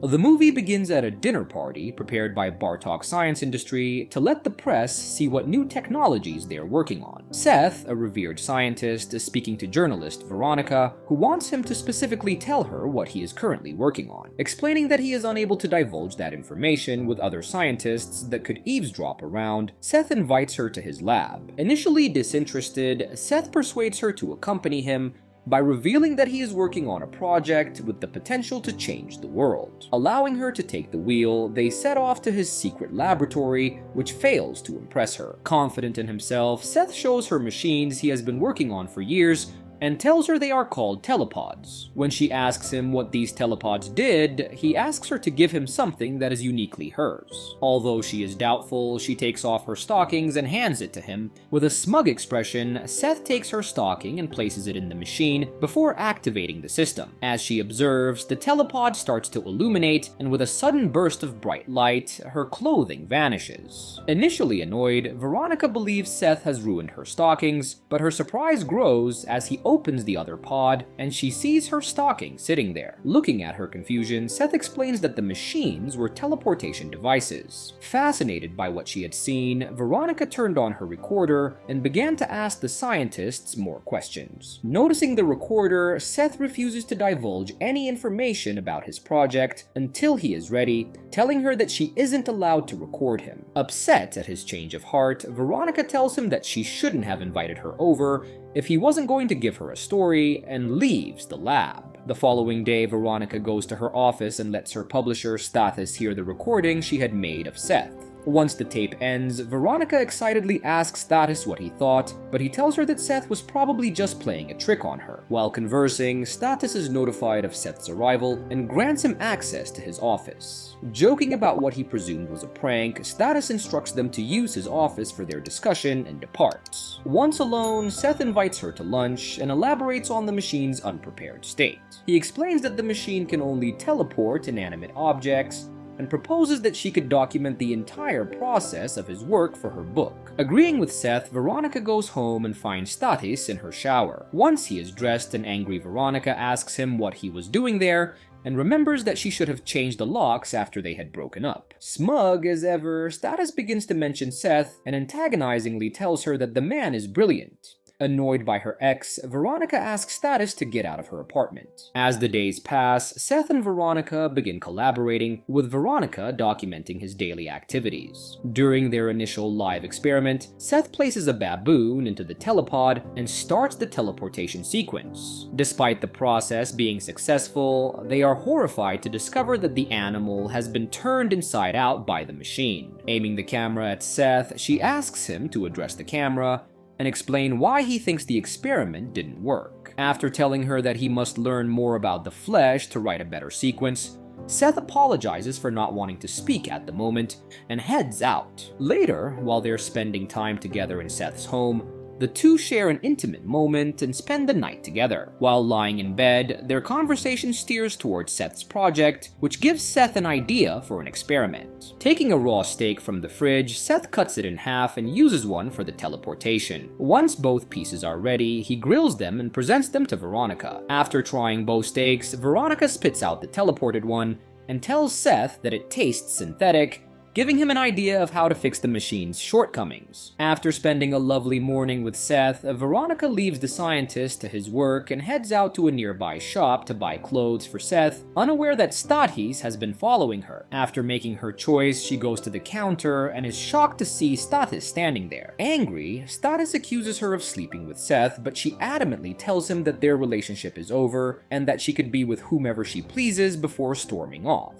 The movie begins at a dinner party prepared by Bartok Science Industry to let the press see what new technologies they are working on. Seth, a revered scientist, is speaking to journalist Veronica, who wants him to specifically tell her what he is currently working on, explaining that he is unable to divulge that information with other scientists that could eavesdrop around. Seth invites her to his lab. Initially disinterested, Seth persuades her to accompany him by revealing that he is working on a project with the potential to change the world. Allowing her to take the wheel, they set off to his secret laboratory, which fails to impress her. Confident in himself, Seth shows her machines he has been working on for years and tells her they are called telepods. When she asks him what these telepods did, he asks her to give him something that is uniquely hers. Although she is doubtful, she takes off her stockings and hands it to him. With a smug expression, Seth takes her stocking and places it in the machine before activating the system. As she observes, the telepod starts to illuminate, and with a sudden burst of bright light, her clothing vanishes. Initially annoyed, Veronica believes Seth has ruined her stockings, but her surprise grows as he opens the other pod, and she sees her stocking sitting there. Looking at her confusion, Seth explains that the machines were teleportation devices. Fascinated by what she had seen, Veronica turned on her recorder and began to ask the scientists more questions. Noticing the recorder, Seth refuses to divulge any information about his project until he is ready, telling her that she isn't allowed to record him. Upset at his change of heart, Veronica tells him that she shouldn't have invited her over if he wasn't going to give her a story, and leaves the lab. The following day, Veronica goes to her office and lets her publisher Stathis hear the recording she had made of Seth. Once the tape ends, Veronica excitedly asks Stathis what he thought, but he tells her that Seth was probably just playing a trick on her. While conversing, Stathis is notified of Seth's arrival and grants him access to his office. Joking about what he presumed was a prank, Stathis instructs them to use his office for their discussion and departs. Once alone, Seth invites her to lunch and elaborates on the machine's unprepared state. He explains that the machine can only teleport inanimate objects, and proposes that she could document the entire process of his work for her book. Agreeing with Seth, Veronica goes home and finds Stathis in her shower. Once he is dressed, an angry Veronica asks him what he was doing there, and remembers that she should have changed the locks after they had broken up. Smug as ever, Stathis begins to mention Seth and antagonizingly tells her that the man is brilliant. Annoyed by her ex, Veronica asks Stathis to get out of her apartment. As the days pass, Seth and Veronica begin collaborating, with Veronica documenting his daily activities. During their initial live experiment, Seth places a baboon into the telepod and starts the teleportation sequence. Despite the process being successful, they are horrified to discover that the animal has been turned inside out by the machine. Aiming the camera at Seth, she asks him to address the camera and explain why he thinks the experiment didn't work. After telling her that he must learn more about the flesh to write a better sequence, Seth apologizes for not wanting to speak at the moment and heads out. Later, while they're spending time together in Seth's home, the two share an intimate moment and spend the night together. While lying in bed, their conversation steers towards Seth's project, which gives Seth an idea for an experiment. Taking a raw steak from the fridge, Seth cuts it in half and uses one for the teleportation. Once both pieces are ready, he grills them and presents them to Veronica. After trying both steaks, Veronica spits out the teleported one and tells Seth that it tastes synthetic, giving him an idea of how to fix the machine's shortcomings. After spending a lovely morning with Seth, Veronica leaves the scientist to his work and heads out to a nearby shop to buy clothes for Seth, unaware that Stathis has been following her. After making her choice, she goes to the counter and is shocked to see Stathis standing there. Angry, Stathis accuses her of sleeping with Seth, but she adamantly tells him that their relationship is over and that she could be with whomever she pleases before storming off.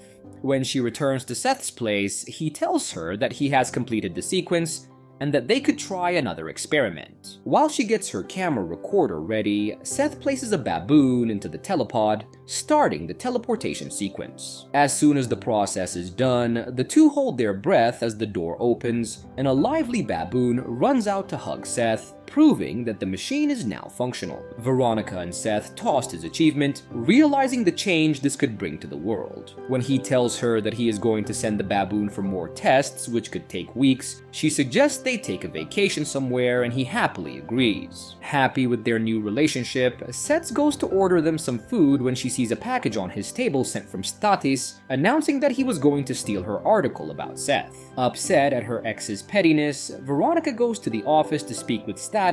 When she returns to Seth's place, he tells her that he has completed the sequence and that they could try another experiment. While she gets her camera recorder ready, Seth places a baboon into the telepod, starting the teleportation sequence. As soon as the process is done, the two hold their breath as the door opens, and a lively baboon runs out to hug Seth, proving that the machine is now functional. Veronica and Seth tossed his achievement, realizing the change this could bring to the world. When he tells her that he is going to send the baboon for more tests, which could take weeks, she suggests they take a vacation somewhere and he happily agrees. Happy with their new relationship, Seth goes to order them some food when she sees a package on his table sent from Statis, announcing that he was going to steal her article about Seth. Upset at her ex's pettiness, Veronica goes to the office to speak with Statis,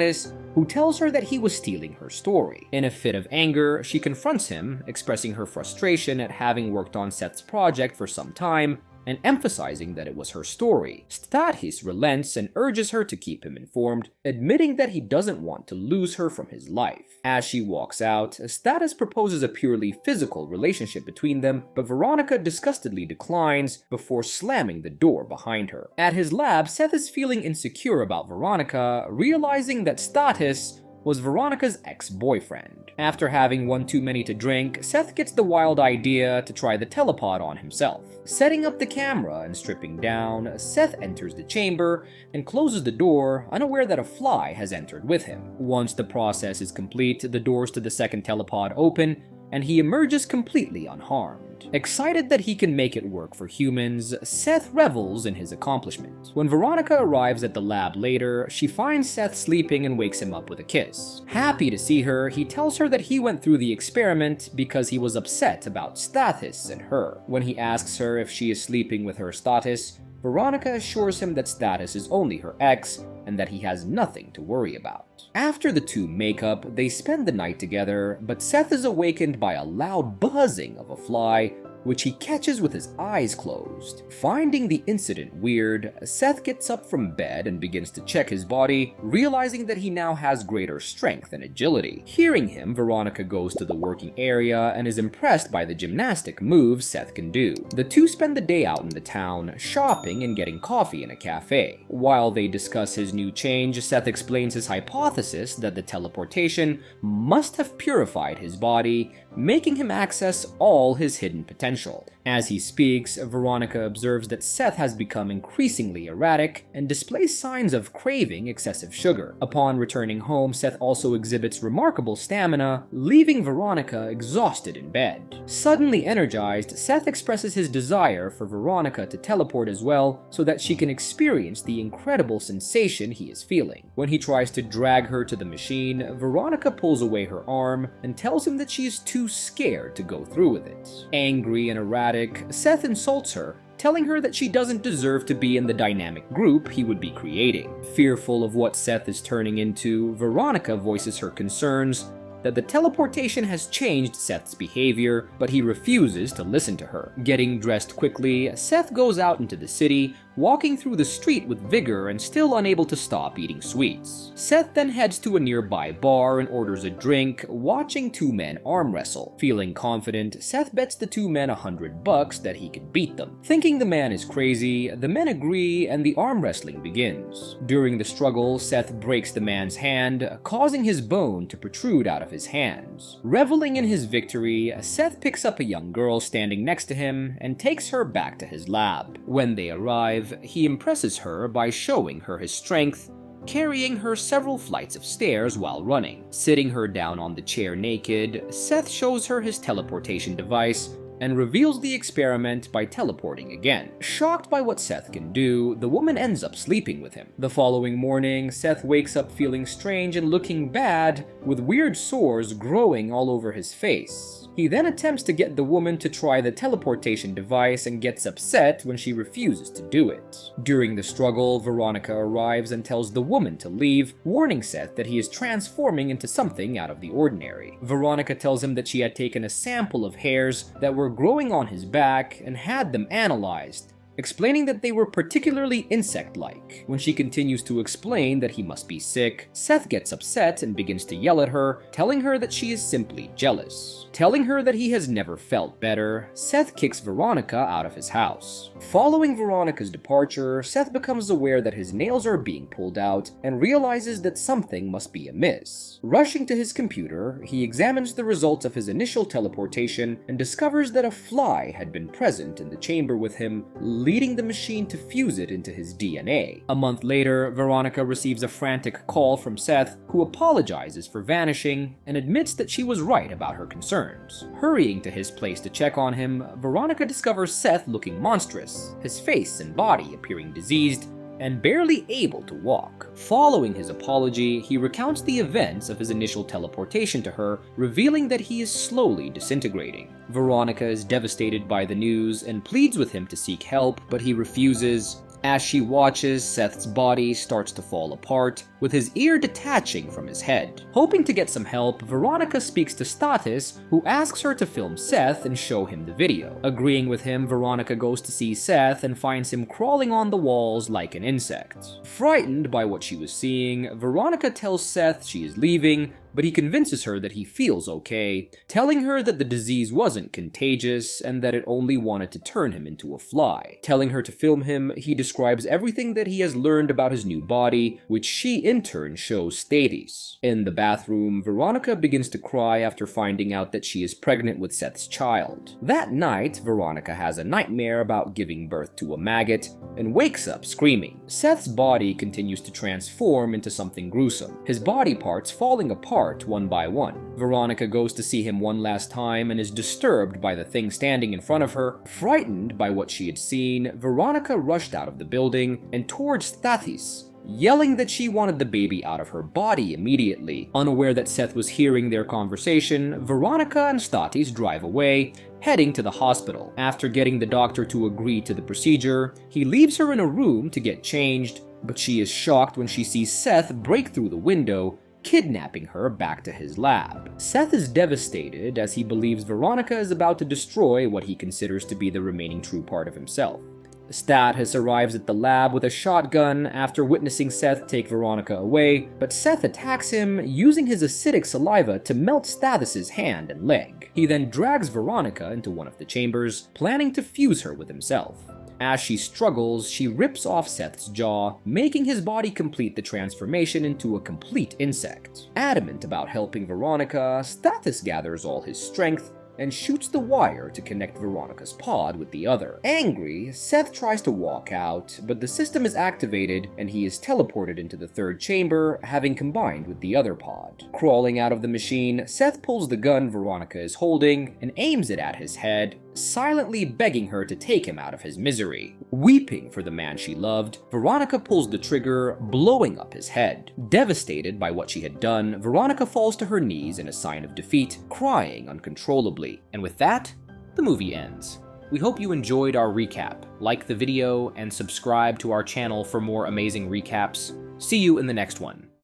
who tells her that he was stealing her story. In a fit of anger, she confronts him, expressing her frustration at having worked on Seth's project for some time, and emphasizing that it was her story. Statis relents and urges her to keep him informed, admitting that he doesn't want to lose her from his life. As she walks out, Statis proposes a purely physical relationship between them, but Veronica disgustedly declines before slamming the door behind her. At his lab, Seth is feeling insecure about Veronica, realizing that Statis was Veronica's ex-boyfriend. After having one too many to drink, Seth gets the wild idea to try the telepod on himself. Setting up the camera and stripping down, Seth enters the chamber and closes the door, unaware that a fly has entered with him. Once the process is complete, the doors to the second telepod open, and he emerges completely unharmed. Excited that he can make it work for humans, Seth revels in his accomplishment. When Veronica arrives at the lab later, she finds Seth sleeping and wakes him up with a kiss. Happy to see her, he tells her that he went through the experiment because he was upset about Statis and her. When he asks her if she is sleeping with her Statis, Veronica assures him that Statis is only her ex and that he has nothing to worry about. After the two make up, they spend the night together, but Seth is awakened by a loud buzzing of a fly, which he catches with his eyes closed. Finding the incident weird, Seth gets up from bed and begins to check his body, realizing that he now has greater strength and agility. Hearing him, Veronica goes to the working area and is impressed by the gymnastic moves Seth can do. The two spend the day out in the town, shopping and getting coffee in a cafe. While they discuss his new change, Seth explains his hypothesis that the teleportation must have purified his body, making him access all his hidden potential. As he speaks, Veronica observes that Seth has become increasingly erratic and displays signs of craving excessive sugar. Upon returning home, Seth also exhibits remarkable stamina, leaving Veronica exhausted in bed. Suddenly energized, Seth expresses his desire for Veronica to teleport as well, so that she can experience the incredible sensation he is feeling. When he tries to drag her to the machine, Veronica pulls away her arm and tells him that she is too scared to go through with it. Angry and erratic, Seth insults her, telling her that she doesn't deserve to be in the dynamic group he would be creating. Fearful of what Seth is turning into, Veronica voices her concerns that the teleportation has changed Seth's behavior, but he refuses to listen to her. Getting dressed quickly, Seth goes out into the city, walking through the street with vigor and still unable to stop eating sweets. Seth then heads to a nearby bar and orders a drink, watching two men arm wrestle. Feeling confident, Seth bets the two men $100 that he can beat them. Thinking the man is crazy, the men agree and the arm wrestling begins. During the struggle, Seth breaks the man's hand, causing his bone to protrude out of his hands. Reveling in his victory, Seth picks up a young girl standing next to him and takes her back to his lab. When they arrive, he impresses her by showing her his strength, carrying her several flights of stairs while running. Sitting her down on the chair naked, Seth shows her his teleportation device and reveals the experiment by teleporting again. Shocked by what Seth can do, the woman ends up sleeping with him. The following morning, Seth wakes up feeling strange and looking bad, with weird sores growing all over his face. He then attempts to get the woman to try the teleportation device and gets upset when she refuses to do it. During the struggle, Veronica arrives and tells the woman to leave, warning Seth that he is transforming into something out of the ordinary. Veronica tells him that she had taken a sample of hairs that were growing on his back and had them analyzed, explaining that they were particularly insect-like. When she continues to explain that he must be sick, Seth gets upset and begins to yell at her, telling her that she is simply jealous. Telling her that he has never felt better, Seth kicks Veronica out of his house. Following Veronica's departure, Seth becomes aware that his nails are being pulled out and realizes that something must be amiss. Rushing to his computer, he examines the results of his initial teleportation and discovers that a fly had been present in the chamber with him, leading the machine to fuse it into his DNA. A month later, Veronica receives a frantic call from Seth, who apologizes for vanishing and admits that she was right about her concerns. Hurrying to his place to check on him, Veronica discovers Seth looking monstrous, his face and body appearing diseased, and barely able to walk. Following his apology, he recounts the events of his initial teleportation to her, revealing that he is slowly disintegrating. Veronica is devastated by the news and pleads with him to seek help, but he refuses. As she watches, Seth's body starts to fall apart, with his ear detaching from his head. Hoping to get some help, Veronica speaks to Stathis, who asks her to film Seth and show him the video. Agreeing with him, Veronica goes to see Seth and finds him crawling on the walls like an insect. Frightened by what she was seeing, Veronica tells Seth she is leaving, but he convinces her that he feels okay, telling her that the disease wasn't contagious and that it only wanted to turn him into a fly. Telling her to film him, he describes everything that he has learned about his new body, which she in turn shows Stathis. In the bathroom, Veronica begins to cry after finding out that she is pregnant with Seth's child. That night, Veronica has a nightmare about giving birth to a maggot and wakes up screaming. Seth's body continues to transform into something gruesome, his body parts falling apart one by one. Veronica goes to see him one last time and is disturbed by the thing standing in front of her. Frightened by what she had seen, Veronica rushed out of the building and towards Stathis, yelling that she wanted the baby out of her body immediately. Unaware that Seth was hearing their conversation, Veronica and Stathis drive away, heading to the hospital. After getting the doctor to agree to the procedure, he leaves her in a room to get changed, but she is shocked when she sees Seth break through the window, kidnapping her back to his lab. Seth is devastated as he believes Veronica is about to destroy what he considers to be the remaining true part of himself. Stathis arrives at the lab with a shotgun after witnessing Seth take Veronica away, but Seth attacks him, using his acidic saliva to melt Stathis' hand and leg. He then drags Veronica into one of the chambers, planning to fuse her with himself. As she struggles, she rips off Seth's jaw, making his body complete the transformation into a complete insect. Adamant about helping Veronica, Stathis gathers all his strength and shoots the wire to connect Veronica's pod with the other. Angry, Seth tries to walk out, but the system is activated and he is teleported into the third chamber, having combined with the other pod. Crawling out of the machine, Seth pulls the gun Veronica is holding and aims it at his head, silently begging her to take him out of his misery. Weeping for the man she loved, Veronica pulls the trigger, blowing up his head. Devastated by what she had done, Veronica falls to her knees in a sign of defeat, crying uncontrollably. And with that, the movie ends. We hope you enjoyed our recap. Like the video and subscribe to our channel for more amazing recaps. See you in the next one.